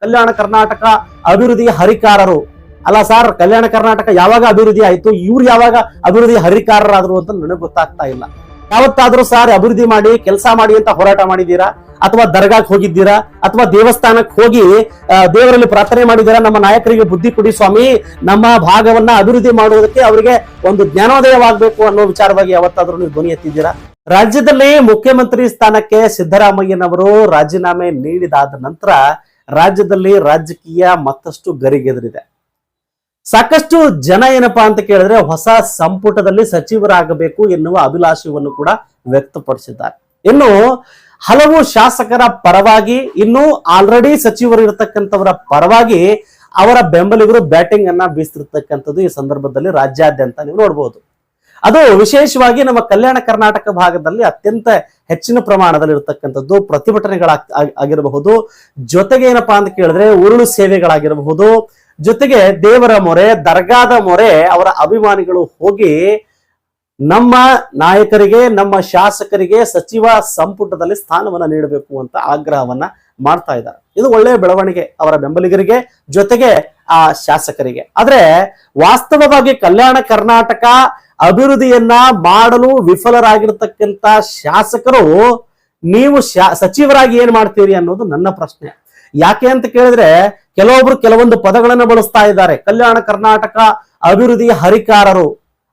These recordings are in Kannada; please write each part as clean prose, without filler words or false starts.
ಕಲ್ಯಾಣ ಕರ್ನಾಟಕ ಅಭಿವೃದ್ಧಿಯ ಹರಿಕಾರರು. ಅಲ್ಲ ಸರ್, ಕಲ್ಯಾಣ ಕರ್ನಾಟಕ ಯಾವಾಗ ಅಭಿವೃದ್ಧಿ ಆಯ್ತು, ಇವ್ರು ಯಾವಾಗ ಅಭಿವೃದ್ಧಿ ಹರಿಕಾರರಾದ್ರು ಅಂತ ನನಗೆ ಗೊತ್ತಾಗ್ತಾ ಇಲ್ಲ. ಯಾವತ್ತಾದ್ರೂ ಸಾರ್ ಅಭಿವೃದ್ಧಿ ಮಾಡಿ ಕೆಲಸ ಮಾಡಿ ಅಂತ ಹೋರಾಟ ಮಾಡಿದ್ದೀರಾ, ಅಥವಾ ದರ್ಗಾಕ್ಕೆ ಹೋಗಿದ್ದೀರಾ, ಅಥವಾ ದೇವಸ್ಥಾನಕ್ಕೆ ಹೋಗಿ ದೇವರಲ್ಲಿ ಪ್ರಾರ್ಥನೆ ಮಾಡಿದ್ದೀರಾ, ನಮ್ಮ ನಾಯಕರಿಗೆ ಬುದ್ಧಿ ಕೊಡಿ ಸ್ವಾಮಿ, ನಮ್ಮ ಭಾಗವನ್ನ ಅಭಿವೃದ್ಧಿ ಮಾಡುವುದಕ್ಕೆ ಅವರಿಗೆ ಒಂದು ಜ್ಞಾನೋದಯವಾಗಬೇಕು ಅನ್ನೋ ವಿಚಾರವಾಗಿ ಯಾವತ್ತಾದ್ರೂ ನೀವು ಧ್ವನಿ ಎತ್ತಿದ್ದೀರಾ? ರಾಜ್ಯದಲ್ಲಿ ಮುಖ್ಯಮಂತ್ರಿ ಸ್ಥಾನಕ್ಕೆ ಸಿದ್ದರಾಮಯ್ಯನವರು ರಾಜೀನಾಮೆ ನೀಡಿದಾದ ನಂತರ ರಾಜ್ಯದಲ್ಲಿ ರಾಜಕೀಯ ಮತ್ತಷ್ಟು ಗರಿಗೆದರಿದೆ. ಸಾಕಷ್ಟು ಜನ ಏನಪ್ಪಾ ಅಂತ ಕೇಳಿದ್ರೆ ಹೊಸ ಸಂಪುಟದಲ್ಲಿ ಸಚಿವರಾಗಬೇಕು ಎನ್ನುವ ಅಭಿಲಾಷೆಯನ್ನು ಕೂಡ ವ್ಯಕ್ತಪಡಿಸಿದ್ದಾರೆ. ಇನ್ನು ಹಲವು ಶಾಸಕರ ಪರವಾಗಿ, ಇನ್ನು ಆಲ್ರೆಡಿ ಸಚಿವರು ಇರತಕ್ಕಂಥವರ ಪರವಾಗಿ ಅವರ ಬೆಂಬಲಿಗರು ಬ್ಯಾಟಿಂಗ್ ಅನ್ನ ಬೀಸ್ತಿರ್ತಕ್ಕಂಥದ್ದು ಈ ಸಂದರ್ಭದಲ್ಲಿ ರಾಜ್ಯಾದ್ಯಂತ ನೀವು ನೋಡಬಹುದು. ಅದು ವಿಶೇಷವಾಗಿ ನಮ್ಮ ಕಲ್ಯಾಣ ಕರ್ನಾಟಕ ಭಾಗದಲ್ಲಿ ಅತ್ಯಂತ ಹೆಚ್ಚಿನ ಪ್ರಮಾಣದಲ್ಲಿ ಇರತಕ್ಕಂಥದ್ದು ಪ್ರತಿಭಟನೆಗಳಾಗಿರಬಹುದು, ಜೊತೆಗೆ ಏನಪ್ಪಾ ಅಂತ ಕೇಳಿದ್ರೆ ಉರುಳು ಸೇವೆಗಳಾಗಿರಬಹುದು, ಜೊತೆಗೆ ದೇವರ ಮೊರೆ, ದರ್ಗಾದ ಮೊರೆ ಅವರ ಅಭಿಮಾನಿಗಳು ಹೋಗಿ ನಮ್ಮ ನಾಯಕರಿಗೆ, ನಮ್ಮ ಶಾಸಕರಿಗೆ ಸಚಿವ ಸಂಪುಟದಲ್ಲಿ ಸ್ಥಾನವನ್ನ ನೀಡಬೇಕು ಅಂತ ಆಗ್ರಹವನ್ನ ಮಾಡ್ತಾ ಇದ್ದಾರೆ. ಇದು ಒಳ್ಳೆಯ ಬೆಳವಣಿಗೆ ಅವರ ಬೆಂಬಲಿಗರಿಗೆ, ಜೊತೆಗೆ ಆ ಶಾಸಕರಿಗೆ. ಆದ್ರೆ ವಾಸ್ತವವಾಗಿ ಕಲ್ಯಾಣ ಕರ್ನಾಟಕ ಅಭಿವೃದ್ಧಿಯನ್ನ ಮಾಡಲು ವಿಫಲರಾಗಿರ್ತಕ್ಕಂಥ ಶಾಸಕರು ನೀವು ಸಚಿವರಾಗಿ ಏನ್ ಮಾಡ್ತೀರಿ ಅನ್ನೋದು ನನ್ನ ಪ್ರಶ್ನೆ. ಯಾಕೆ ಅಂತ ಕೇಳಿದ್ರೆ ಕೆಲವೊಬ್ರು ಕೆಲವೊಂದು ಪದಗಳನ್ನು ಬಳಸ್ತಾ ಇದ್ದಾರೆ. ಕಲ್ಯಾಣ ಕರ್ನಾಟಕ ಅಭಿವೃದ್ಧಿಯ ಹರಿಕಾರರು.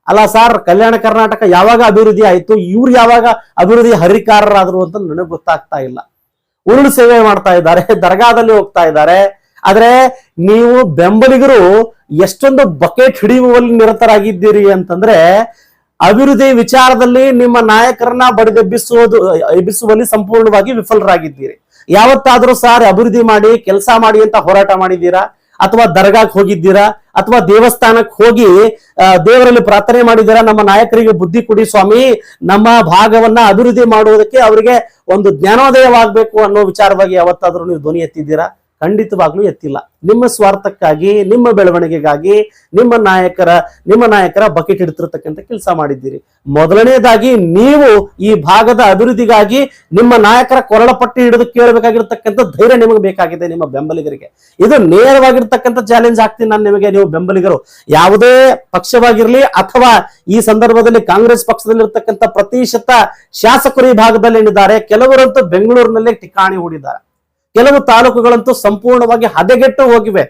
ಅಲ್ಲ ಸರ್, ಕಲ್ಯಾಣ ಕರ್ನಾಟಕ ಯಾವಾಗ ಅಭಿವೃದ್ಧಿ ಆಯ್ತು, ಇವ್ರು ಯಾವಾಗ ಅಭಿವೃದ್ಧಿ ಹರಿಕಾರರಾದ್ರು ಅಂತ ನನಗೆ ಗೊತ್ತಾಗ್ತಾ ಇಲ್ಲ. ಉರುಳು ಸೇವೆ ಮಾಡ್ತಾ ಇದ್ದಾರೆ, ದರ್ಗಾದಲ್ಲಿ ಹೋಗ್ತಾ ಇದ್ದಾರೆ. ಆದ್ರೆ ನೀವು ಬೆಂಬಲಿಗರು ಎಷ್ಟೊಂದು ಬಕೆಟ್ ಹಿಡಿಯುವಲ್ಲಿ ನಿರತರಾಗಿದ್ದೀರಿ ಅಂತಂದ್ರೆ ಅಭಿವೃದ್ಧಿ ವಿಚಾರದಲ್ಲಿ ನಿಮ್ಮ ನಾಯಕರನ್ನ ಎಬ್ಬಿಸುವಲ್ಲಿ ಸಂಪೂರ್ಣವಾಗಿ ವಿಫಲರಾಗಿದ್ದೀರಿ. ಯಾವತ್ತಾದ್ರೂ ಸಾರ್ ಅಭಿವೃದ್ಧಿ ಮಾಡಿ ಕೆಲಸ ಮಾಡಿ ಅಂತ ಹೋರಾಟ ಮಾಡಿದ್ದೀರಾ, ಅಥವಾ ದರ್ಗಾಕ್ಕೆ ಹೋಗಿದ್ದೀರಾ, ಅಥವಾ ದೇವಸ್ಥಾನಕ್ಕೆ ಹೋಗಿ ದೇವರಲ್ಲಿ ಪ್ರಾರ್ಥನೆ ಮಾಡಿದ್ದೀರಾ, ನಮ್ಮ ನಾಯಕರಿಗೆ ಬುದ್ಧಿ ಕೊಡಿ ಸ್ವಾಮಿ, ನಮ್ಮ ಭಾಗವನ್ನ ಅಭಿವೃದ್ಧಿ ಮಾಡುವುದಕ್ಕೆ ಅವರಿಗೆ ಒಂದು ಜ್ಞಾನೋದಯವಾಗಬೇಕು ಅನ್ನೋ ವಿಚಾರವಾಗಿ ಯಾವತ್ತಾದ್ರೂ ನೀವು ಧ್ವನಿ ಎತ್ತಿದ್ದೀರಾ? ಖಂಡಿತವಾಗ್ಲೂ ಎತ್ತಿಲ್ಲ. ನಿಮ್ಮ ಸ್ವಾರ್ಥಕ್ಕಾಗಿ, ನಿಮ್ಮ ಬೆಳವಣಿಗೆಗಾಗಿ ನಿಮ್ಮ ನಾಯಕರ ಬಕೆಟ್ ಹಿಡಿತಿರ್ತಕ್ಕಂಥ ಕೆಲಸ ಮಾಡಿದ್ದೀರಿ. ಮೊದಲನೇದಾಗಿ ನೀವು ಈ ಭಾಗದ ಅಭಿವೃದ್ಧಿಗಾಗಿ ನಿಮ್ಮ ನಾಯಕರ ಕೊರಳ ಪಟ್ಟಿ ಹಿಡಿದು ಕೇಳಬೇಕಾಗಿರ್ತಕ್ಕಂಥ ಧೈರ್ಯ ನಿಮಗೆ ಬೇಕಾಗಿದೆ, ನಿಮ್ಮ ಬೆಂಬಲಿಗರಿಗೆ. ಇದು ನೇರವಾಗಿರ್ತಕ್ಕಂಥ ಚಾಲೆಂಜ್ ಆಗ್ತೀನಿ ನಾನು ನಿಮಗೆ. ನೀವು ಬೆಂಬಲಿಗರು ಯಾವುದೇ ಪಕ್ಷವಾಗಿರ್ಲಿ, ಅಥವಾ ಈ ಸಂದರ್ಭದಲ್ಲಿ ಕಾಂಗ್ರೆಸ್ ಪಕ್ಷದಲ್ಲಿರ್ತಕ್ಕಂಥ ಪ್ರತಿಶತ ಶಾಸಕರು ಈ ಭಾಗದಲ್ಲಿ ಏನಿದ್ದಾರೆ, ಕೆಲವರಂತೂ ಬೆಂಗಳೂರಿನಲ್ಲೇ ಠಿಕಾಣಿ ಹೂಡಿದ್ದಾರೆ, ಕೆಲವು ತಾಲೂಕುಗಳಂತೂ ಸಂಪೂರ್ಣವಾಗಿ ಹದಗೆಟ್ಟು ಹೋಗಿವೆ.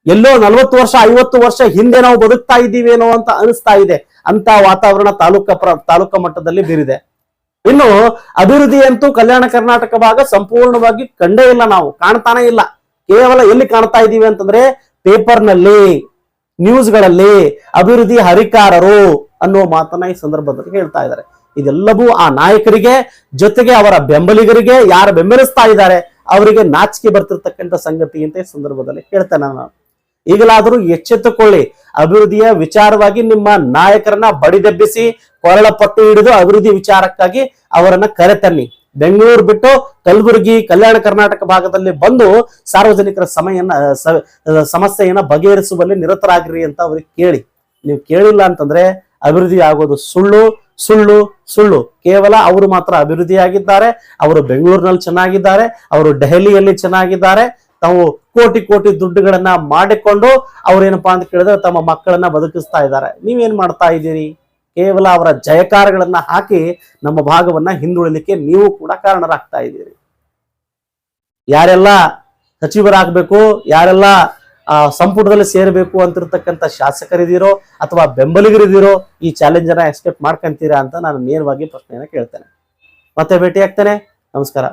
ಎಲ್ಲೋ 40 ವರ್ಷ 50 ವರ್ಷ ಹಿಂದೆ ನಾವು ಬದುಕ್ತಾ ಇದ್ದೀವೇನೋ ಅಂತ ಅನಿಸ್ತಾ ಇದೆ. ಅಂತ ವಾತಾವರಣ ತಾಲೂಕಾ ಮಟ್ಟದಲ್ಲಿ ಬೀರಿದೆ. ಇನ್ನು ಅಭಿವೃದ್ಧಿ ಅಂತೂ ಕಲ್ಯಾಣ ಕರ್ನಾಟಕ ಭಾಗ ಸಂಪೂರ್ಣವಾಗಿ ಕಂಡೇ ಇಲ್ಲ, ನಾವು ಕಾಣ್ತಾನೆ ಇಲ್ಲ. ಕೇವಲ ಎಲ್ಲಿ ಕಾಣ್ತಾ ಇದ್ದೀವಿ ಅಂತಂದ್ರೆ ಪೇಪರ್ನಲ್ಲಿ, ನ್ಯೂಸ್ಗಳಲ್ಲಿ ಅಭಿವೃದ್ಧಿ ಹರಿಕಾರರು ಅನ್ನುವ ಮಾತನ್ನ ಈ ಸಂದರ್ಭದಲ್ಲಿ ಹೇಳ್ತಾ ಇದ್ದಾರೆ. ಇದೆಲ್ಲವೂ ಆ ನಾಯಕರಿಗೆ, ಜೊತೆಗೆ ಅವರ ಬೆಂಬಲಿಗರಿಗೆ, ಯಾರು ಬೆಂಬಲಿಸ್ತಾ ಇದ್ದಾರೆ ಅವರಿಗೆ ನಾಚಿಕೆ ಬರ್ತಿರ್ತಕ್ಕಂಥ ಸಂಗತಿ ಅಂತ ಈ ಸಂದರ್ಭದಲ್ಲಿ ಹೇಳ್ತೇನೆ ನಾನು. ಈಗಲಾದರೂ ಎಚ್ಚೆತ್ತುಕೊಳ್ಳಿ. ಅಭಿವೃದ್ಧಿಯ ವಿಚಾರವಾಗಿ ನಿಮ್ಮ ನಾಯಕರನ್ನ ಬಡಿದೆಬ್ಬಿಸಿ ಕೊರಳ ಪಟ್ಟು ಹಿಡಿದು ಅಭಿವೃದ್ಧಿ ವಿಚಾರಕ್ಕಾಗಿ ಅವರನ್ನ ಕರೆತನ್ನಿ. ಬೆಂಗಳೂರು ಬಿಟ್ಟು ಕಲಬುರಗಿ, ಕಲ್ಯಾಣ ಕರ್ನಾಟಕ ಭಾಗದಲ್ಲಿ ಬಂದು ಸಾರ್ವಜನಿಕರ ಸಮಸ್ಯೆಯನ್ನ ಬಗೆಹರಿಸುವಲ್ಲಿ ನಿರತರಾಗಿರಿ ಅಂತ ಅವ್ರಿಗೆ ಕೇಳಿ. ನೀವು ಕೇಳಿಲ್ಲ ಅಂತಂದ್ರೆ ಅಭಿವೃದ್ಧಿ ಆಗೋದು ಸುಳ್ಳು ಸುಳ್ಳು ಸುಳ್ಳು. ಕೇವಲ ಅವರು ಮಾತ್ರ ಅಭಿವೃದ್ಧಿಯಾಗಿದ್ದಾರೆ, ಅವರು ಬೆಂಗಳೂರಿನಲ್ಲಿ ಚೆನ್ನಾಗಿದ್ದಾರೆ, ಅವರು ದೆಹಲಿಯಲ್ಲಿ ಚೆನ್ನಾಗಿದ್ದಾರೆ, ತಾವು ಕೋಟಿ ಕೋಟಿ ದುಡ್ಡುಗಳನ್ನ ಮಾಡಿಕೊಂಡು ಅವ್ರೇನಪ್ಪಾ ಅಂತ ಕೇಳಿದ್ರೆ ತಮ್ಮ ಮಕ್ಕಳನ್ನ ಬದುಕಿಸ್ತಾ ಇದ್ದಾರೆ. ನೀವೇನ್ ಮಾಡ್ತಾ ಇದ್ದೀರಿ? ಕೇವಲ ಅವರ ಜಯಕಾರಗಳನ್ನ ಹಾಕಿ ನಮ್ಮ ಭಾಗವನ್ನ ಹಿಂದುಳಿಲಿಕ್ಕೆ ನೀವು ಕೂಡ ಕಾರಣರಾಗ್ತಾ ಇದ್ದೀರಿ. ಯಾರೆಲ್ಲ ಸಚಿವರಾಗಬೇಕು, ಯಾರೆಲ್ಲ ಸಂಪುಟದಲ್ಲಿ ಸೇರಬೇಕು ಅಂತಿರ್ತಕ್ಕಂಥ ಶಾಸಕರಿದ್ದೀರೋ ಅಥವಾ ಬೆಂಬಲಿಗರಿದ್ದೀರೋ ಈ ಚಾಲೆಂಜ್ ಅನ್ನ ಎಕ್ಸೆಪ್ಟ್ ಮಾಡ್ಕೊಂತೀರಾ ಅಂತ ನಾನು ನೇರವಾಗಿ ಪ್ರಶ್ನೆಯನ್ನ ಕೇಳ್ತೇನೆ. ಮತ್ತೆ ಭೇಟಿ ಆಗ್ತೇನೆ. ನಮಸ್ಕಾರ.